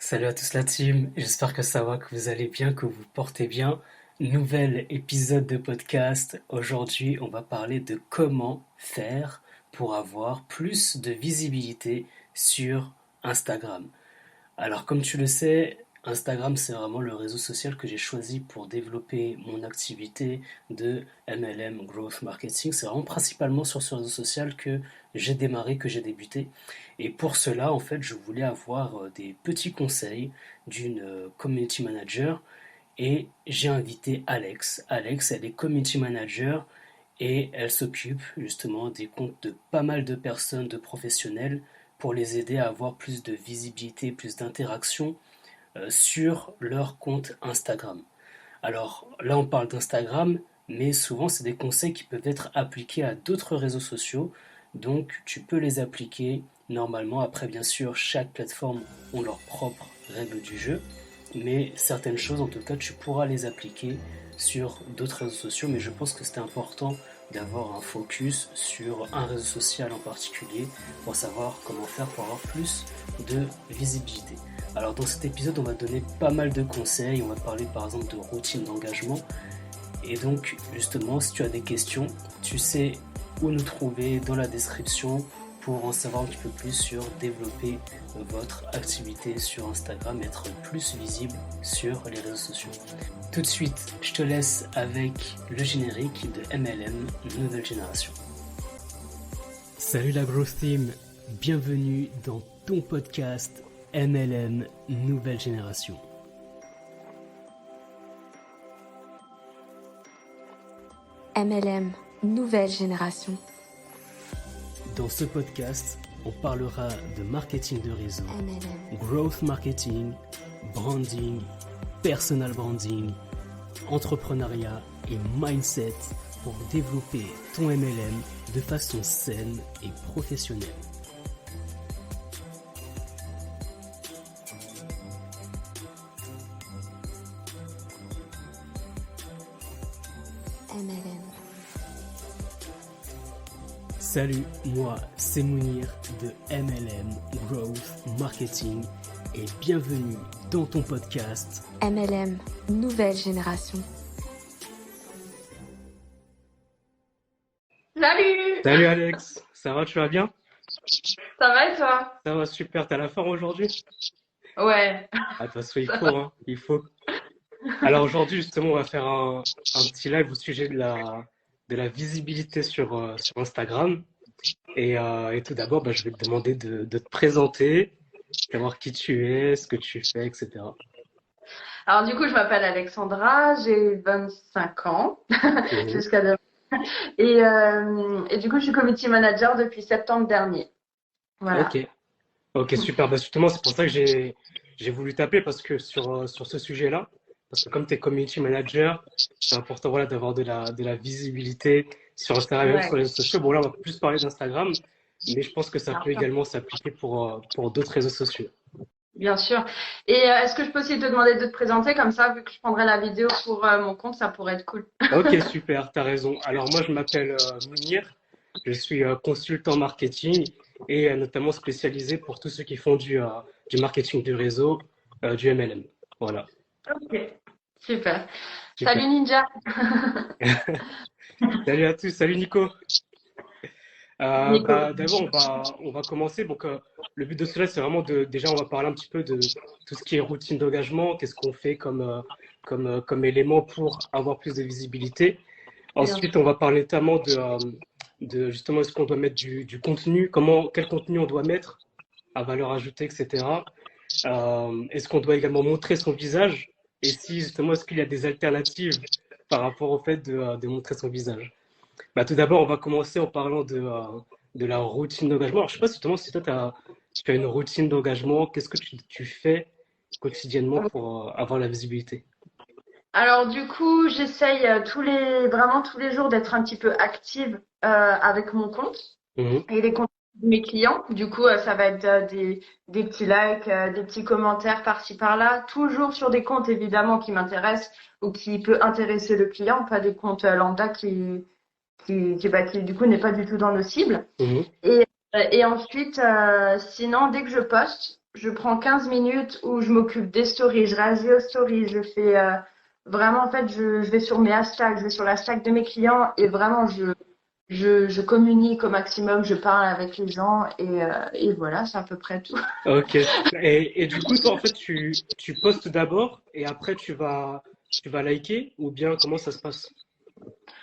Salut à tous la team, j'espère que ça va, que vous allez bien, que vous vous portez bien. Nouvel épisode de podcast. Aujourd'hui, on va parler de comment faire pour avoir plus de visibilité sur Instagram. Alors, comme tu le sais, Instagram, c'est vraiment le réseau social que j'ai choisi pour développer mon activité de MLM Growth Marketing. C'est vraiment principalement sur ce réseau social que j'ai démarré, que j'ai débuté. Et pour cela, en fait, je voulais avoir des petits conseils d'une community manager et j'ai invité Alex. Alex, elle est community manager et elle s'occupe justement des comptes de pas mal de personnes, de professionnels, pour les aider à avoir plus de visibilité, plus d'interaction sur leur compte Instagram. Alors là, on parle d'Instagram, mais souvent, c'est des conseils qui peuvent être appliqués à d'autres réseaux sociaux. Donc, tu peux les appliquer normalement. Après, bien sûr, chaque plateforme a leurs propres règles du jeu. Mais certaines choses, en tout cas, tu pourras les appliquer sur d'autres réseaux sociaux. Mais je pense que c'est important d'avoir un focus sur un réseau social en particulier pour savoir comment faire pour avoir plus de visibilité. Alors dans cet épisode, on va donner pas mal de conseils, on va parler par exemple de routine d'engagement. Et donc justement, si tu as des questions, tu sais où nous trouver dans la description pour en savoir un petit peu plus sur développer votre activité sur Instagram, être plus visible sur les réseaux sociaux. Tout de suite, je te laisse avec le générique de MLM Nouvelle Génération. Salut la Growth Team, bienvenue dans ton podcast MLM Nouvelle Génération. MLM Nouvelle Génération. Dans ce podcast, on parlera de marketing de réseau, MLM. growth marketing, branding, personal branding, entrepreneuriat et mindset pour développer ton MLM de façon saine et professionnelle. MLM. Salut, moi c'est Mounir de MLM Growth Marketing et bienvenue dans ton podcast MLM Nouvelle Génération. Salut! Salut Alex, ça va, tu vas bien? Ça va et toi? Ça va super, t'as la forme aujourd'hui? Ouais, Ah, de toute façon, il ça faut, va. hein, il faut. Alors aujourd'hui, justement, on va faire un petit live au sujet de la visibilité sur Instagram. Et tout d'abord, je vais te demander de te présenter, savoir qui tu es, ce que tu fais, etc. Alors du coup, je m'appelle Alexandra, j'ai 25 ans Mhm. jusqu'à demain. Et du coup, je suis community manager depuis septembre dernier. Ok, Voilà. ok, super. Bah, justement, c'est pour ça que j'ai voulu t'appeler parce que sur ce sujet-là, parce que comme tu es community manager, c'est important voilà, d'avoir de la visibilité sur Instagram et même Ouais, sur les réseaux sociaux. Bon, là, on va plus parler d'Instagram, mais je pense que ça bien peut sûr. également s'appliquer pour d'autres réseaux sociaux. Bien sûr. Et est-ce que je peux aussi te demander de te présenter comme ça, vu que je prendrai la vidéo pour mon compte, ça pourrait être cool. Ok, super, tu as raison. Alors, moi, je m'appelle Mounir, je suis consultant marketing et notamment spécialisé pour tous ceux qui font du marketing du réseau, du MLM. Voilà, Ok, super. super. Salut Ninja. Salut à tous, salut Nico. Nico. D'abord, on va commencer. Donc, le but de cela, c'est vraiment déjà, on va parler un petit peu de tout ce qui est routine d'engagement, qu'est-ce qu'on fait comme élément pour avoir plus de visibilité. Bien Ensuite, sûr. on va parler notamment de justement, est-ce qu'on doit mettre du contenu, quel contenu on doit mettre à valeur ajoutée, etc. Est-ce qu'on doit également montrer son visage? Et si justement, est-ce qu'il y a des alternatives par rapport au fait de montrer son visage? Tout d'abord, on va commencer en parlant de la routine d'engagement. Alors, je ne sais pas si, justement, si toi, tu as une routine d'engagement, qu'est-ce que tu fais quotidiennement pour avoir la visibilité? Alors du coup, j'essaye vraiment tous les jours d'être un petit peu active avec mon compte Mhm, et les comptes de mes clients. Du coup, ça va être des petits likes, des petits commentaires par-ci par-là, toujours sur des comptes évidemment qui m'intéressent ou qui peut intéresser le client, pas des comptes lambda qui du coup n'est pas du tout dans nos cibles. mhm, Et ensuite, sinon, dès que je poste, je prends 15 minutes où je m'occupe des stories, je réagis aux stories, je fais vraiment, en fait, je vais sur mes hashtags, je vais sur l'hashtag de mes clients et vraiment, je communique au maximum, je parle avec les gens et voilà, c'est à peu près tout. Ok. Et du coup, toi, en fait, tu postes d'abord et après tu vas liker ou bien comment ça se passe?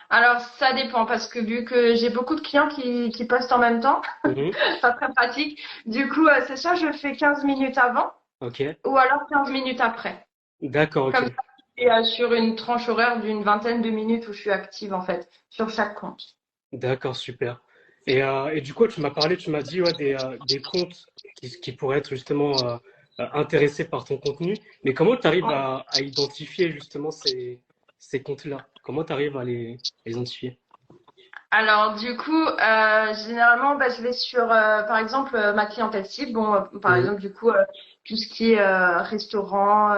Alors, ça dépend parce que vu que j'ai beaucoup de clients qui postent en même temps, Mhm. pas très pratique. Du coup, c'est soit je fais 15 minutes avant Ok. ou alors 15 minutes après. D'accord, Comme ok. ça, c'est sur une tranche horaire d'une vingtaine de minutes où je suis active en fait, sur chaque compte. D'accord, super. Et du coup, tu m'as parlé, tu m'as dit ouais, des comptes qui pourraient être justement intéressés par ton contenu. Mais comment tu arrives à identifier justement ces comptes-là? Comment tu arrives à les identifier? Alors du coup, généralement, bah, je vais sur, par exemple, ma clientèle cible. Bon, par Mhm. exemple, du coup, tout ce qui est restaurant,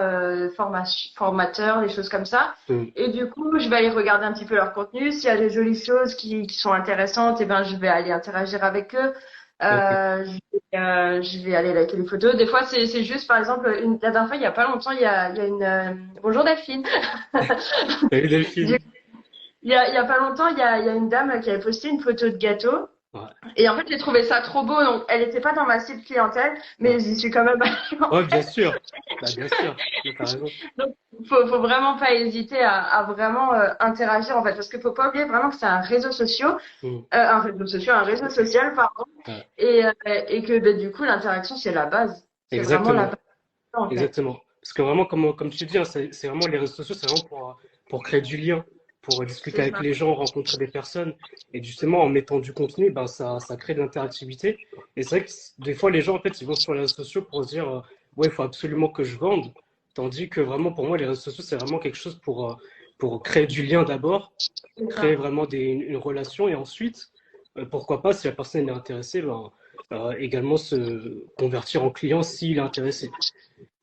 formateur, des choses comme ça. Mhm. Et du coup, je vais aller regarder un petit peu leur contenu. S'il y a des jolies choses qui sont intéressantes, et ben, je vais aller interagir avec eux. Ok. Je vais aller liker les photos. Des fois, c'est juste, par exemple, la dernière fois, il y a pas longtemps, il y a une... Bonjour Delphine. Salut Delphine. Il y a pas longtemps, il y a une dame qui avait posté une photo de gâteau. Ouais, Et en fait, j'ai trouvé ça trop beau. Donc, elle n'était pas dans ma cible clientèle, ouais. mais j'y suis quand même allée, en Ouais, bien fait. sûr. Bah, bien sûr. Mais t'as raison. Donc, faut vraiment pas hésiter à vraiment interagir, en fait. Parce qu'il faut pas oublier vraiment que c'est Mhm. un réseau social, pardon. Ouais. Et que, ben, du coup, l'interaction, c'est la base. C'est vraiment la Exactement. base, en fait. Exactement. Parce que vraiment, comme tu dis, hein, c'est vraiment les réseaux sociaux, c'est vraiment pour créer du lien, pour discuter C'est avec ça. les gens, rencontrer des personnes. Et justement, en mettant du contenu, ben, ça crée de l'interactivité. Et c'est vrai que des fois, les gens, en fait, ils vont sur les réseaux sociaux pour se dire, ouais, il faut absolument que je vende. Tandis que vraiment, pour moi, les réseaux sociaux, c'est vraiment quelque chose pour créer du lien d'abord, C'est créer ça. vraiment une relation. Et ensuite, pourquoi pas, si la personne est intéressée, ben, également se convertir en client s'il est intéressé.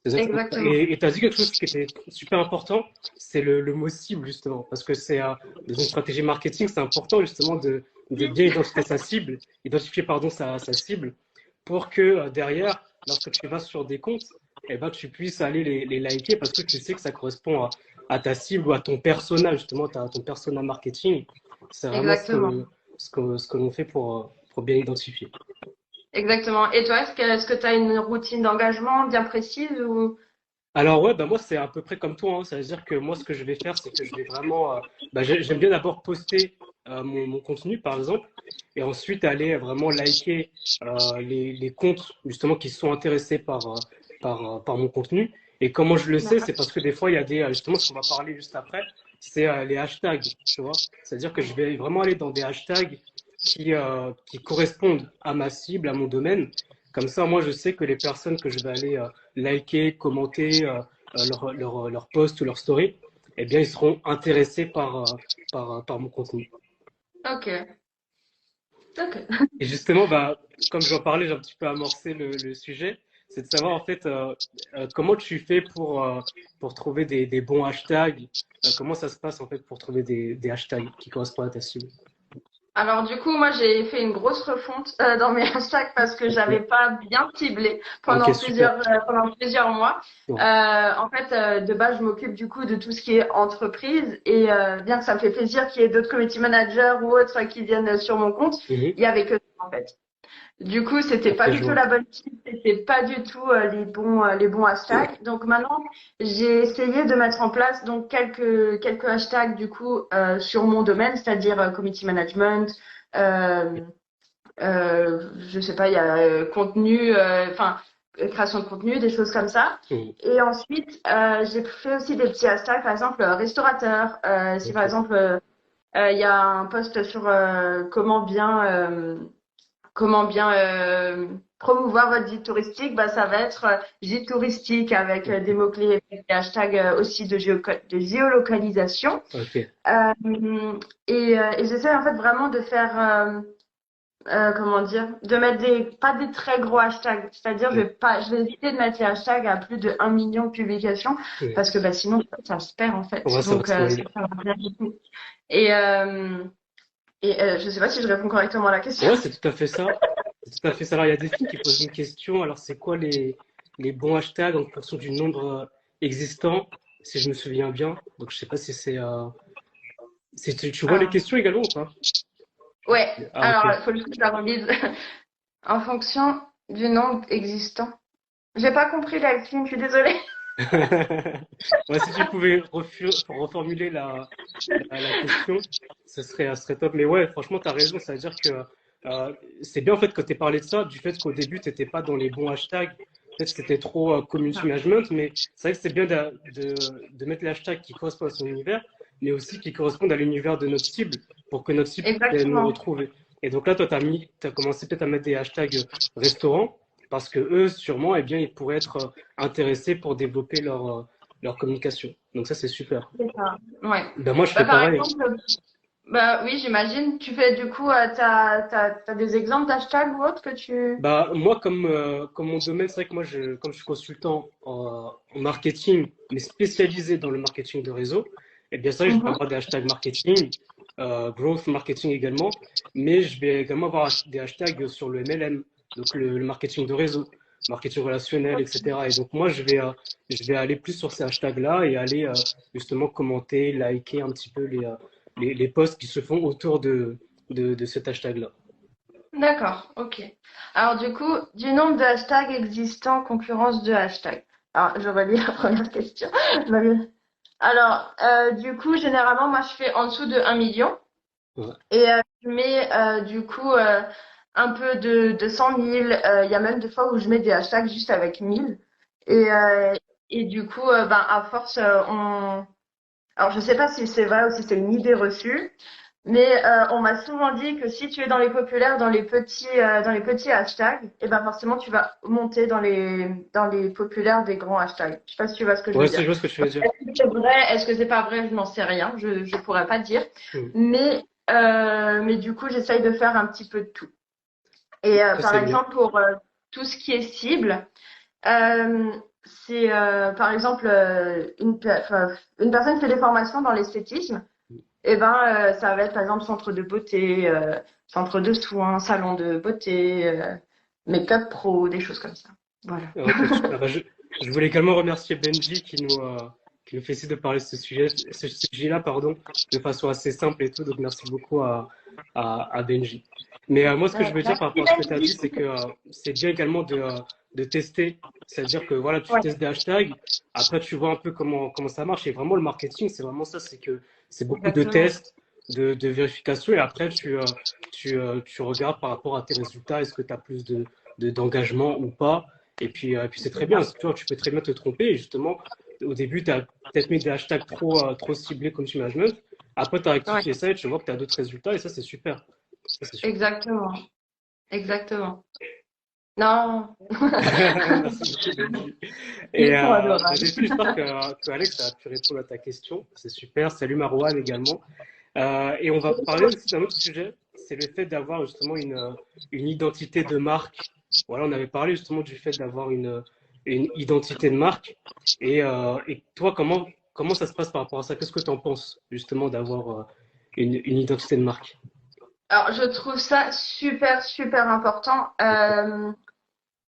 Exactement. Exactement. Et tu as dit quelque chose qui était super important, c'est le mot cible, justement. Parce que c'est dans une stratégie marketing, c'est important, justement, de bien identifier sa cible, identifier, pardon, sa cible, pour que derrière, lorsque tu vas sur des comptes, eh ben, tu puisses aller les liker parce que tu sais que ça correspond à ta cible ou à ton persona, justement, à ton persona marketing. C'est vraiment Exactement. ce que l'on fait pour bien identifier. Exactement. Et toi, est-ce que tu as une routine d'engagement bien précise ou... Alors ouais, bah moi c'est à peu près comme toi, hein. Ça veut dire que moi ce que je vais faire, c'est que je vais vraiment, j'aime bien d'abord poster mon contenu par exemple, et ensuite aller vraiment liker les comptes justement qui sont intéressés par mon contenu. Et comment je le sais, c'est parce que des fois il y a justement ce qu'on va parler juste après, c'est les hashtags, tu vois. C'est-à-dire que je vais vraiment aller dans des hashtags qui correspondent à ma cible, à mon domaine. Comme ça, moi je sais que les personnes que je vais aller liker, commenter leur post ou leur story, eh bien, ils seront intéressés par mon contenu. Ok. Ok. Et justement, bah, comme j'en parlais, j'ai un petit peu amorcé le sujet, c'est de savoir en fait comment tu fais pour trouver des bons hashtags, comment ça se passe en fait pour trouver des hashtags qui correspondent à ta cible. Alors du coup, moi j'ai fait une grosse refonte dans mes hashtags parce que j'avais Ok, pas bien ciblé ok, super. pendant plusieurs mois. Ouais. En fait, de base, je m'occupe du coup de tout ce qui est entreprise et bien que ça me fait plaisir qu'il y ait d'autres community managers ou autres qui viennent sur mon compte, Mhm. il y avait que ça en fait. Du coup, c'était Ok, pas du je tout vois. la bonne cible, c'était pas du tout les bons hashtags. Donc maintenant, j'ai essayé de mettre en place donc quelques hashtags du coup sur mon domaine, c'est-à-dire community management, euh, je sais pas, il y a contenu, création de contenu, des choses comme ça. Mhm. Et ensuite, j'ai fait aussi des petits hashtags, par exemple restaurateur. Si par Ok, exemple il y a un post sur comment bien promouvoir votre guide touristique, bah, ça va être guide touristique avec des ok, mots-clés, des hashtags aussi de géolocalisation. ok. Et j'essaie en fait vraiment de faire, comment dire, de mettre pas des très gros hashtags. C'est-à-dire, Mhm. je vais éviter de mettre les hashtags à plus de 1 million de publications Mhm. parce que bah, sinon, ça se perd en fait. Ouais, ça va Donc, se ça noyer. va bien du tout. Et, euh, je sais pas si je réponds correctement à la question. Ouais, c'est tout à fait ça. C'est tout à fait ça. Alors, il y a Delphine qui pose une question. Alors, c'est quoi les bons hashtags en fonction du nombre existant, si je me souviens bien. Donc, je sais pas si tu vois les Ah. questions également ou pas? Ouais, Ah, ok. alors il faut juste que je la relise. En fonction du nombre existant. J'ai pas compris la ligne, je suis désolée. Ouais, si tu pouvais reformuler la question, ce serait top. Mais ouais, franchement, tu as raison. Ça veut dire que c'est bien en fait que tu aies parlé de ça, du fait qu'au début, tu n'étais pas dans les bons hashtags. Peut-être que c'était trop community management, mais c'est vrai que c'est bien de mettre les hashtags qui correspondent à son univers, mais aussi qui correspondent à l'univers de notre cible, pour que notre cible puisse nous Exactement. retrouver. Et donc là, toi, tu as commencé peut-être à mettre des hashtags restaurants, parce que eux, sûrement, eh bien, ils pourraient être intéressés pour développer leur communication. Donc ça, c'est super. C'est ça. Ouais. Ben moi, je Bah, fais par pareil, hein. exemple, bah oui, j'imagine. Tu fais du coup, t'as des exemples d'hashtags ou autres que tu. Bah, moi, comme mon domaine, c'est vrai que moi, comme je suis consultant en marketing, mais spécialisé dans le marketing de réseau, eh bien, c'est vrai que je vais Mhm. avoir des hashtags marketing, growth marketing également, mais je vais également avoir des hashtags sur le MLM, donc le marketing de réseau, marketing relationnel, etc. Et donc, moi, je vais aller plus sur ces hashtags-là et aller justement commenter, liker un petit peu les posts qui se font autour de cet hashtag-là. D'accord, ok. Alors du coup, du nombre de hashtags existants, concurrence de hashtags. Alors, je relis la première question. Je relis. Alors, du coup, généralement, moi, je fais en dessous de 1 million. Ouais. Et je mets du coup un peu de 100 000. Il y a même des fois où je mets des hashtags juste avec 1000. Et, euh, et du coup, ben, à force, on. Alors, je sais pas si c'est vrai ou si c'est une idée reçue, mais on m'a souvent dit que si tu es dans les populaires, dans les petits hashtags, et ben forcément, tu vas monter dans les populaires des grands hashtags. Je sais pas si tu vois ce que je Ouais, veux ça, dire. je vois ce que tu veux dire. Est-ce que c'est vrai? Est-ce que c'est pas vrai? Je n'en sais rien. Je pourrais pas dire. Hmm. Mais du coup, j'essaye de faire un petit peu de tout. Et Ça, par c'est bien. exemple, pour tout ce qui est cible, euh, c'est par exemple une personne fait des formations dans l'esthétisme. Et ben, ça va être par exemple centre de beauté, centre de soins, salon de beauté, make-up pro, des choses comme ça. Voilà. Ok, super. Bah, je voulais également remercier Benji qui nous fait essayer de parler de ce sujet-là, pardon, de façon assez simple et tout. Donc, merci beaucoup à Benji. Mais moi, ce que je veux dire par Merci rapport à ce que tu as dit, Benji. c'est que c'est bien également de tester. C'est-à-dire que voilà, tu Ouais, testes des hashtags, après tu vois un peu comment ça marche. Et vraiment, le marketing, c'est vraiment ça, c'est que c'est beaucoup de exactement. tests, de vérification, et après tu regardes par rapport à tes résultats, est-ce que tu as plus d'engagement ou pas. Et puis c'est très C'est bien, ça. tu vois, tu peux très bien te tromper. Et justement, au début, tu as peut-être mis des hashtags trop ciblés comme community management. Après, tu as Ouais, rectifié ça et tu vois que tu as d'autres résultats. Et ça, c'est super. Ça, c'est super. exactement. Exactement. Non. Merci beaucoup, Benji. Et Ils sont bah, adorables. Delphine, j'espère que Alex a pu répondre à ta question. C'est super. Salut Marouane également. Et on va parler aussi d'un autre sujet. C'est le fait d'avoir justement une identité de marque. Voilà, on avait parlé justement du fait d'avoir une identité de marque. Et toi, comment ça se passe par rapport à ça? Qu'est-ce que tu en penses justement d'avoir une identité de marque? Alors, je trouve ça super, super important.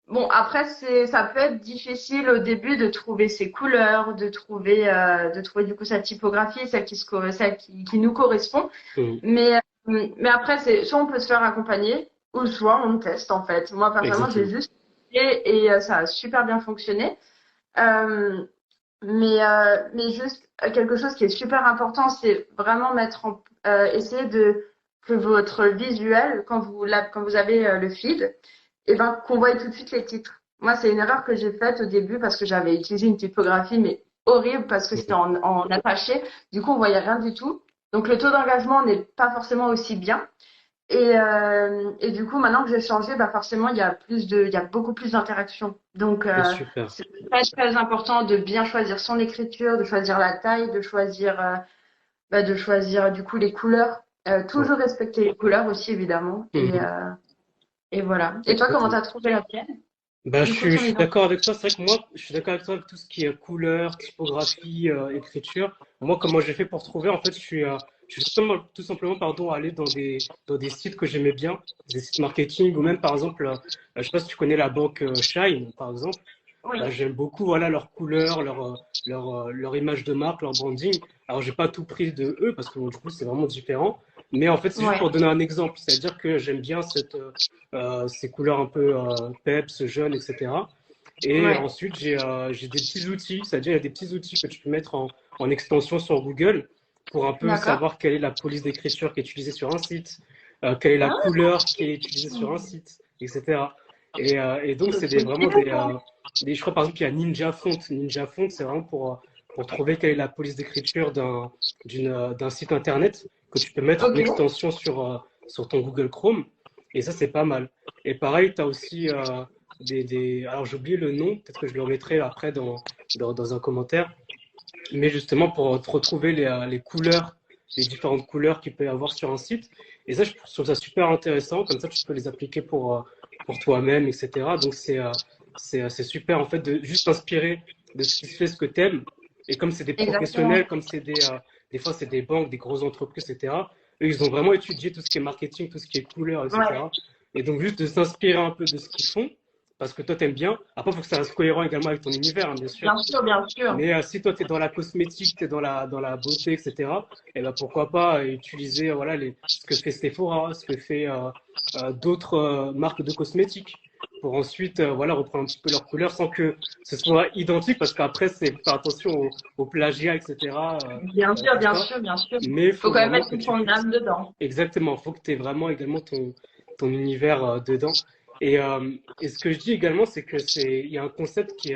Bon, après, ça peut être difficile au début de trouver ses couleurs, de trouver du coup sa typographie, celle qui nous correspond. Mhm. Mais après, soit on peut se faire accompagner, ou soit on teste en fait. Moi, personnellement, j'ai Exactement. juste essayé et ça a super bien fonctionné. Euh, mais juste quelque chose qui est super important, c'est vraiment essayer que votre visuel, quand vous avez le feed, et ben, qu'on voit tout de suite les titres. Moi, c'est une erreur que j'ai faite au début parce que j'avais utilisé une typographie, mais horrible parce que c'était Mhm. en attaché. Du coup, on voyait rien du tout. Donc, le taux d'engagement n'est pas forcément aussi bien. Et du coup, maintenant que j'ai changé, bah forcément, il y a beaucoup plus d'interaction. Donc, C'est super. c'est très, très important de bien choisir son écriture, de choisir la taille, de choisir du coup les couleurs. Ouais. Toujours respecter les couleurs aussi, évidemment. Mhm. Et voilà. Et toi, comment Exactement. t'as trouvé la tienne? Bah, Du coup, je ton suis identité. d'accord avec toi. C'est vrai que moi, je suis d'accord avec toi avec tout ce qui est couleur, typographie, écriture. Moi, comment j'ai fait pour trouver? En fait, je suis tout simplement, pardon, allé dans des sites que j'aimais bien, des sites marketing, ou même, par exemple, je sais pas si tu connais la banque Shine, par exemple. Oui. j'aime beaucoup voilà, leur couleur, leur image de marque, leur branding. Alors, j'ai pas tout pris de eux parce que bon, du coup, c'est vraiment différent. Mais en fait, c'est juste Ouais. pour donner un exemple. C'est-à-dire que j'aime bien ces couleurs un peu peps, jeunes, etc. Et Ouais. ensuite, j'ai des petits outils. C'est-à-dire, il y a des petits outils que tu peux mettre en extension sur Google pour un peu D'accord. savoir quelle est la police d'écriture qui est utilisée sur un site, quelle est la Ah, couleur qui est utilisée sur un site, etc. Et donc, c'est c'est vraiment bien, ça. je crois par exemple qu'il y a Ninja Font. Ninja Font, c'est vraiment pour trouver quelle est la police d'écriture d'un site internet que tu peux mettre en Ok. extension sur ton Google Chrome. Et ça, c'est pas mal. Et pareil, tu as aussi alors j'ai oublié le nom, peut-être que je le remettrai après dans un commentaire, mais justement pour te retrouver les couleurs, les différentes couleurs qu'il peut y avoir sur un site. Et ça, je trouve ça super intéressant, comme ça tu peux les appliquer pour toi-même, etc. Donc c'est super en fait de juste t'inspirer de ce qui se fait, ce que t'aimes. Et comme c'est des Exactement. professionnels, comme des fois c'est des banques, des grosses entreprises, etc. Eux, ils ont vraiment étudié tout ce qui est marketing, tout ce qui est couleurs, Ouais. etc. Et donc juste de s'inspirer un peu de ce qu'ils font, parce que toi t'aimes bien. Après, il faut que ça reste cohérent également avec ton univers, hein, bien sûr. Bien sûr, bien sûr. Mais si toi, tu es dans la cosmétique, tu es dans la beauté, etc., et ben pourquoi pas utiliser voilà, ce que fait Sephora, ce que fait d'autres marques de cosmétiques, pour ensuite voilà, reprendre un petit peu leur couleur sans que ce soit identique, parce qu'après, c'est faire attention au plagiat, etc., Bien sûr, tout bien ça. sûr, bien sûr. Mais il Faut faut quand même vraiment mettre que tu son puisses. âme dedans. Exactement, il faut que tu aies vraiment également ton univers dedans. Et ce que je dis également, c'est il y a un concept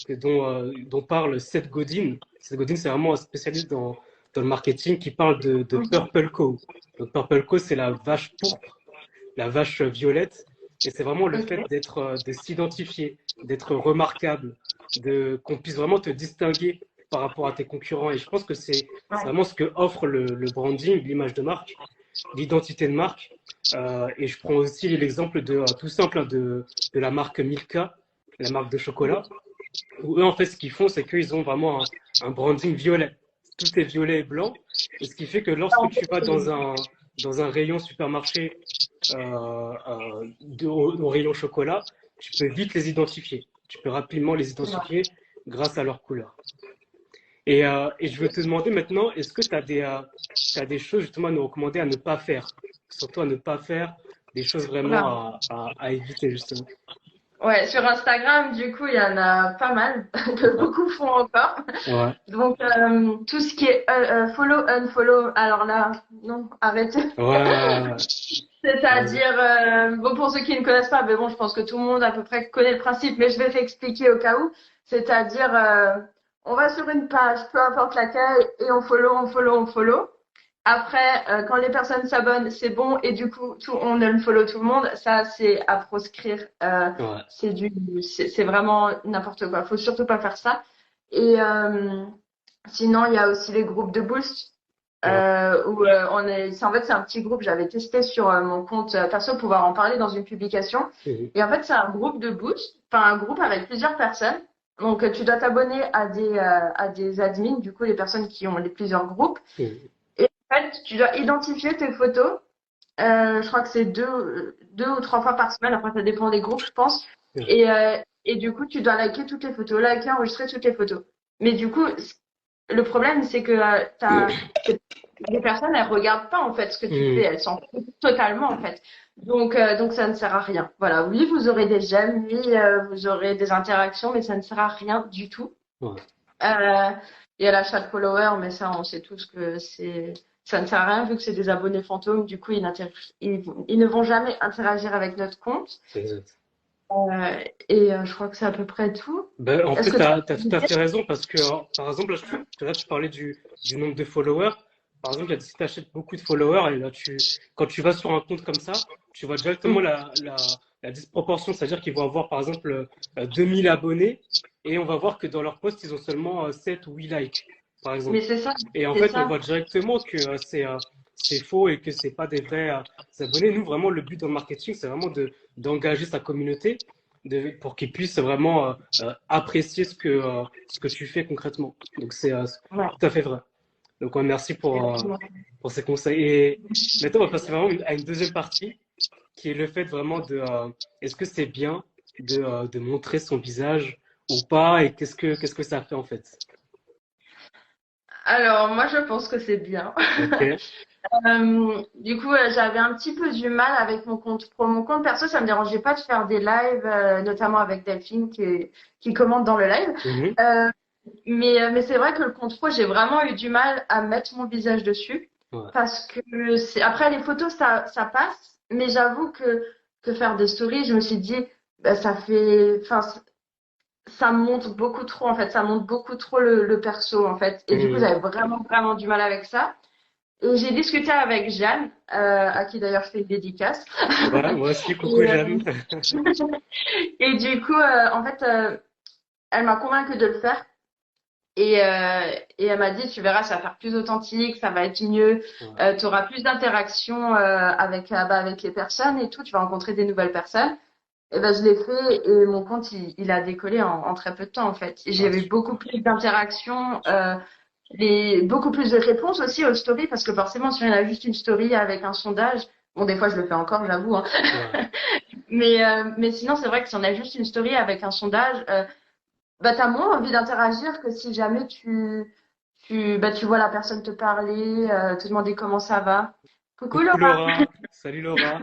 dont parle Seth Godin. Seth Godin, c'est vraiment un spécialiste dans le marketing qui parle de Mhm. Purple Co. Donc Purple Co, c'est la vache pourpre, la vache violette. Et c'est vraiment le fait Ok. de s'identifier, d'être remarquable, qu'on puisse vraiment te distinguer par rapport à tes concurrents. Et je pense que c'est Ouais. vraiment ce que offre le branding, l'image de marque, l'identité de marque. Et je prends aussi l'exemple tout simple hein, de la marque Milka, la marque de chocolat, où eux, en fait, ce qu'ils font, c'est qu'ils ont vraiment un branding violet. Tout est violet et blanc. Et ce qui fait que lorsque En fait, tu vas dans un rayon supermarché au rayon chocolat, tu peux vite les identifier. Tu peux rapidement les identifier grâce à leur couleur. Et je veux te demander maintenant, est-ce que tu as des choses justement à nous recommander à ne pas faire? Surtout à ne pas faire des choses vraiment Oula. à éviter justement. Ouais, sur Instagram, du coup, il y en a pas mal que Ouais, beaucoup font encore. ouais, Donc, tout ce qui est follow, unfollow, alors là, non, arrêtez. ouais, ouais, C'est-à-dire, bon, pour ceux qui ne connaissent pas, mais bon, je pense que tout le monde à peu près connaît le principe, mais je vais t'expliquer au cas où. C'est-à-dire, on va sur une page, peu importe laquelle, et on follow, on follow, on follow. Après, quand les personnes s'abonnent, c'est bon, et du coup, on unfollow tout le monde. Ça, c'est à proscrire. ouais, C'est vraiment n'importe quoi. Faut surtout pas faire ça. Et sinon, il y a aussi les groupes de boost. ouais. Où en fait, c'est un petit groupe. J'avais testé sur mon compte perso, pouvoir en parler dans une publication. Mhm, Et en fait, c'est un groupe de boost, enfin un groupe avec plusieurs personnes. Donc, tu dois t'abonner à des admins, du coup, les personnes qui ont les plusieurs groupes. mhm, Et en fait, tu dois identifier tes photos. Je crois que c'est deux ou trois fois par semaine. Après, ça dépend des groupes, je pense. mhm, Et du coup, tu dois liker toutes les photos, liker, enregistrer toutes les photos. Mais du coup, le problème, c'est que les personnes, elles regardent pas en fait ce que tu fais. mhm. Elles s'en foutent totalement en fait. Donc ça ne sert à rien. Voilà. Oui, vous aurez des j'aime, oui, vous aurez des interactions, mais ça ne sert à rien du tout. Ouais, Euh, Il y a l'achat de followers, mais ça, on sait tous que ça ne sert à rien vu que c'est des abonnés fantômes. Du coup, ils ne vont jamais interagir avec notre compte. exact. Je crois que c'est à peu près tout. Ben, en Est-ce fait, que tu tu as as une tout à idée? fait raison parce que, par exemple, là, tu parlais du nombre de followers. Par exemple, si tu achètes beaucoup de followers, et là, quand tu vas sur un compte comme ça, tu vois directement Mm. la disproportion. C'est-à-dire qu'ils vont avoir, par exemple, 2000 abonnés et on va voir que dans leur post, ils ont seulement 7 ou 8 likes, par Mais exemple. c'est ça, Et en c'est fait, on ça. voit directement que c'est faux et que c'est pas des vrais abonnés. Nous, vraiment, le but dans le marketing, c'est vraiment d'engager sa communauté pour qu'ils puissent vraiment apprécier ce que tu fais concrètement. Donc, c'est Ouais, tout à fait vrai. Donc, ouais, merci exactement. pour ces conseils. Et maintenant, on va passer vraiment à une deuxième partie qui est le fait vraiment est-ce que c'est bien de montrer son visage ou pas et qu'est-ce que ça fait en fait? Alors, moi, je pense que c'est bien. Ok. Du coup, j'avais un petit peu du mal avec mon compte pro. Mon compte perso, ça me dérangeait pas de faire des lives, notamment avec Delphine qui commente dans le live. Mhm. Euh, mais c'est vrai que le compte pro, j'ai vraiment eu du mal à mettre mon visage dessus Ouais. parce que après les photos, ça passe. Mais j'avoue que faire des stories, je me suis dit, bah, ça montre beaucoup trop en fait, ça montre beaucoup trop le perso en fait. Et du coup, Mhm. j'avais vraiment du mal avec ça. Et j'ai discuté avec Jeanne, à qui d'ailleurs je fais une dédicace. Ouais, moi aussi, coucou Et, Jeanne. et du coup, en fait, elle m'a convaincue de le faire. Et elle m'a dit, tu verras, ça va faire plus authentique, ça va être mieux, Ouais, tu auras plus d'interaction avec les personnes et tout, tu vas rencontrer des nouvelles personnes. Et ben, je l'ai fait et mon compte, il a décollé en très peu de temps, en fait. J'ai ah, eu beaucoup plus d'interactions, beaucoup plus de réponses aussi aux stories, parce que forcément, si on a juste une story avec un sondage, bon, des fois, je le fais encore, j'avoue, hein. ouais. Mais sinon, c'est vrai que si on a juste une story avec un sondage, bah, t'as moins envie d'interagir que si jamais tu vois la personne te parler, te demander comment ça va. Coucou Coucou Laura. Laura, salut Laura.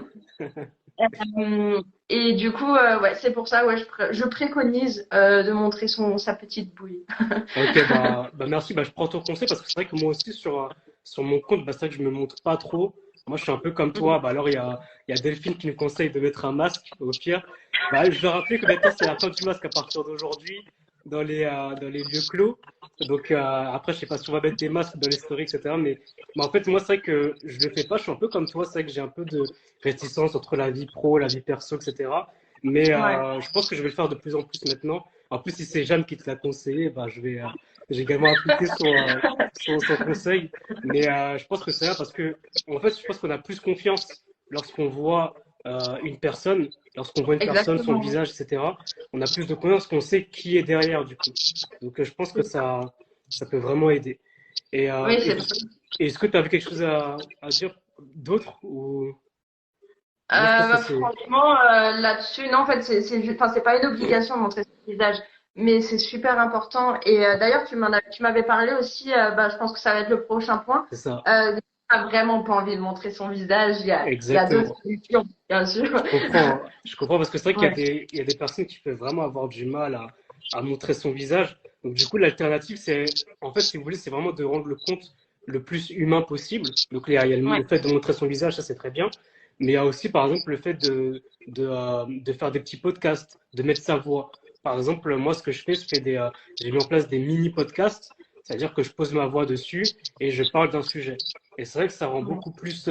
Et du coup, ouais, c'est pour ça, ouais, je préconise de montrer sa petite bouille. Ok, bah merci, bah, je prends ton conseil parce que c'est vrai que moi aussi sur mon compte, bah, c'est vrai que je me montre pas trop. Moi, je suis un peu comme toi. Bah, alors, il y a Delphine qui nous conseille de mettre un masque, au pire. Bah, je vais rappeler que maintenant, c'est la fin du masque à partir d'aujourd'hui dans les lieux clos. Donc, après, je sais pas si on va mettre des masques dans les stories, etc. Mais en fait, moi, c'est vrai que je le fais pas. Je suis un peu comme toi. C'est vrai que j'ai un peu de réticence entre la vie pro, la vie perso, etc. Mais Ouais, je pense que je vais le faire de plus en plus maintenant. En plus, si c'est Jeanne qui te l'a conseillé, bah, j'ai également appliqué son conseil. Mais je pense que c'est là parce que, en fait, je pense qu'on a plus confiance lorsqu'on voit une personne, lorsqu'on voit une personne, son exactement. visage, etc. On a plus de confiance qu'on sait qui est derrière, du coup. Donc, je pense que C'est ça. ça peut vraiment aider. Et, Oui, c'est ça. est-ce que tu avais quelque chose à dire d'autre ou moi, je pense que Bah, c'est franchement, là-dessus, non, en fait, enfin, c'est pas une obligation de montrer son visage, mais c'est super important. Et d'ailleurs, tu m'avais parlé aussi, bah, je pense que ça va être le prochain point. c'est ça, N'a vraiment pas envie de montrer son visage. Il y a d'autres exactement. solutions, bien sûr. Je comprends parce que c'est vrai qu'il y a Ouais, il y a des personnes qui peuvent vraiment avoir du mal à montrer son visage. Donc, du coup, l'alternative, en fait, si vous voulez, c'est vraiment de rendre le compte le plus humain possible. Donc, il y a ouais, le fait de montrer son visage, ça c'est très bien. Mais il y a aussi, par exemple, le fait de faire des petits podcasts, de mettre sa voix. Par exemple, moi, ce que je fais, j'ai mis en place des mini podcasts, c'est-à-dire que je pose ma voix dessus et je parle d'un sujet. Et c'est vrai que ça rend ouais. beaucoup plus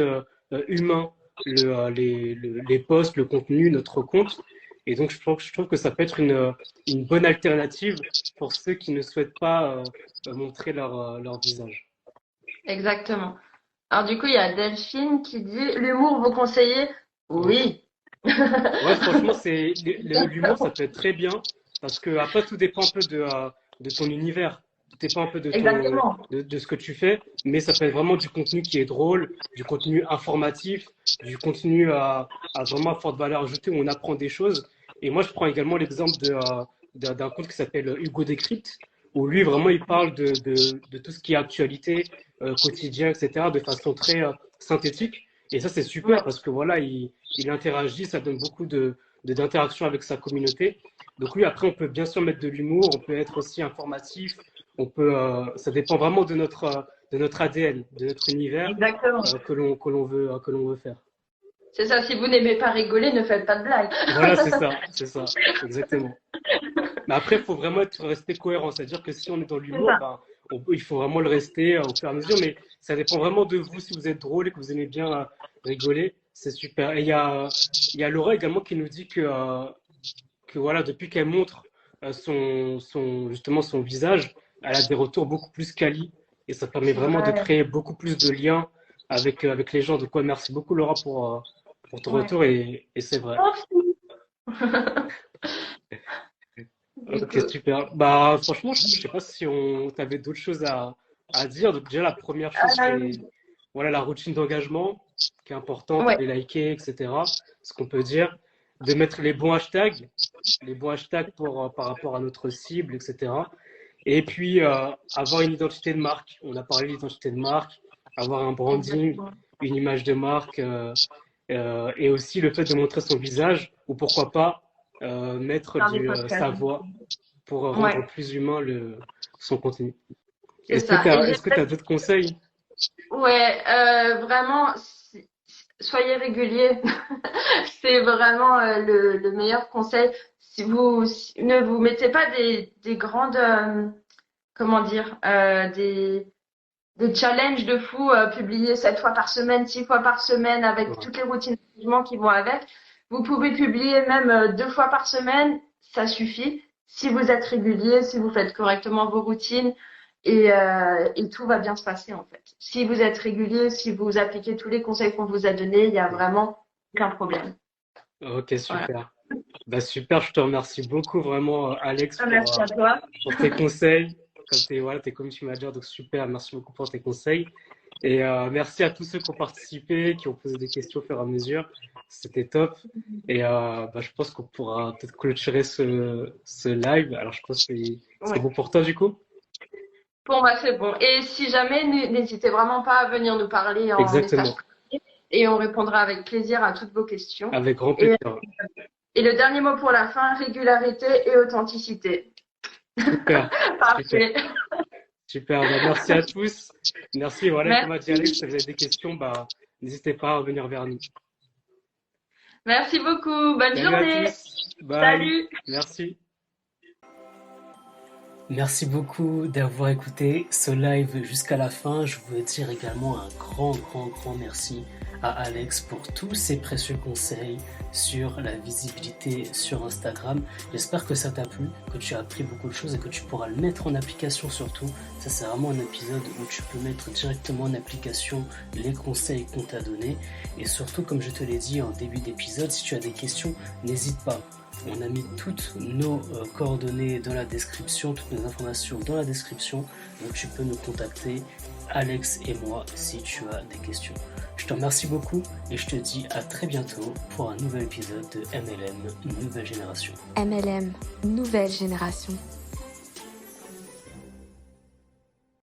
humain les posts, le contenu, notre compte. Et donc, je trouve que ça peut être une bonne alternative pour ceux qui ne souhaitent pas montrer leur visage. Exactement. Alors, du coup, il y a Delphine qui dit, l'humour, vous conseillez? Ouais, Oui. ouais franchement, l'humour, ça peut être très bien parce que après, tout dépend un peu de ton univers. Tout dépend un peu Exactement. de ce que tu fais, mais ça peut être vraiment du contenu qui est drôle, du contenu informatif, du contenu à vraiment forte valeur ajoutée où on apprend des choses. Et moi, je prends également l'exemple d'un compte qui s'appelle Hugo Décrypte, où lui, vraiment, il parle de tout ce qui est actualité, quotidien, etc., de façon très synthétique. Et ça, c'est super Ouais. parce que voilà, il interagit, ça donne beaucoup d'interaction avec sa communauté. Donc oui, après, on peut bien sûr mettre de l'humour, on peut être aussi informatif, ça dépend vraiment de notre ADN, de notre univers Exactement. que l'on veut faire. C'est ça. Si vous n'aimez pas rigoler, ne faites pas de blagues. Voilà, c'est ça, exactement. Mais après, il faut vraiment rester cohérent, c'est-à-dire que si on est dans C'est l'humour, ça. ben, il faut vraiment le rester au fur et à mesure, mais ça dépend vraiment de vous, si vous êtes drôle et que vous aimez bien rigoler, c'est super. Et il y a Laura également qui nous dit que voilà, depuis qu'elle montre justement son visage, elle a des retours beaucoup plus quali et ça permet C'est vraiment de vrai. créer beaucoup plus de liens avec les gens. Donc, ouais, merci beaucoup Laura pour ton Ouais. retour et c'est vrai. Merci. Du Ok, coup. super. Bah, franchement, je sais pas si on t'avait d'autres choses à dire. Donc, déjà, la première chose, Euh, c'est voilà, la routine d'engagement qui est importante, ouais. les liker, etc. Ce qu'on peut dire. de mettre les bons hashtags par rapport à notre cible, etc. Et puis, avoir une identité de marque. On a parlé d'identité de marque, avoir un branding, Exactement. une image de marque, et aussi le fait de montrer son visage, ou pourquoi pas mettre Faire des podcasts. sa voix pour rendre Ouais, plus humain son contenu. c'est ça. Et j'ai Est-ce que tu as d'autres conseils? Ouais, vraiment, soyez réguliers. C'est vraiment le meilleur conseil. Ne vous mettez pas des grandes, comment dire, des challenges de fou, publier 7 fois par semaine, 6 fois par semaine, avec Ouais, toutes les routines d'engagement qui vont avec. Vous pouvez publier même 2 fois par semaine, ça suffit. Si vous êtes régulier, si vous faites correctement vos routines, et tout va bien se passer en fait. Si vous êtes régulier, si vous appliquez tous les conseils qu'on vous a donnés, il y a ouais. vraiment aucun problème. Ok, Voilà. super. Bah super, je te remercie beaucoup vraiment, Alex, Merci à toi. pour tes conseils. Comme voilà, t'es community manager, donc super, merci beaucoup pour tes conseils. Et merci à tous ceux qui ont participé, qui ont posé des questions au fur et à mesure. C'était top. Et bah, je pense qu'on pourra peut-être clôturer ce live. Alors, je pense que c'est Ouais. bon pour toi, du coup? Pour moi, c'est bon. Et si jamais, n'hésitez vraiment pas à venir nous parler en message Exactement. privé et on répondra avec plaisir à toutes vos questions. Avec grand Et, plaisir. et le dernier mot pour la fin, régularité et authenticité. Super. Super. Parfait. Super. Bah, merci à tous. Merci. Voilà, comme a dit Merci. Alex, si vous avez des questions, bah, n'hésitez pas à revenir vers nous. Merci beaucoup. Bonne Salut à journée. tous. Bye. Salut. Merci. Merci beaucoup d'avoir écouté ce live jusqu'à la fin. Je veux dire également un grand merci à Alex pour tous ses précieux conseils sur la visibilité sur Instagram. J'espère que ça t'a plu, que tu as appris beaucoup de choses et que tu pourras le mettre en application surtout. Ça, c'est vraiment un épisode où tu peux mettre directement en application les conseils qu'on t'a donnés. Et surtout, comme je te l'ai dit en début d'épisode, si tu as des questions, n'hésite pas. On a mis toutes nos coordonnées dans la description, toutes nos informations dans la description. Donc tu peux nous contacter, Alex et moi, si tu as des questions. Je te remercie beaucoup et je te dis à très bientôt pour un nouvel épisode de MLM Nouvelle Génération. MLM, nouvelle génération.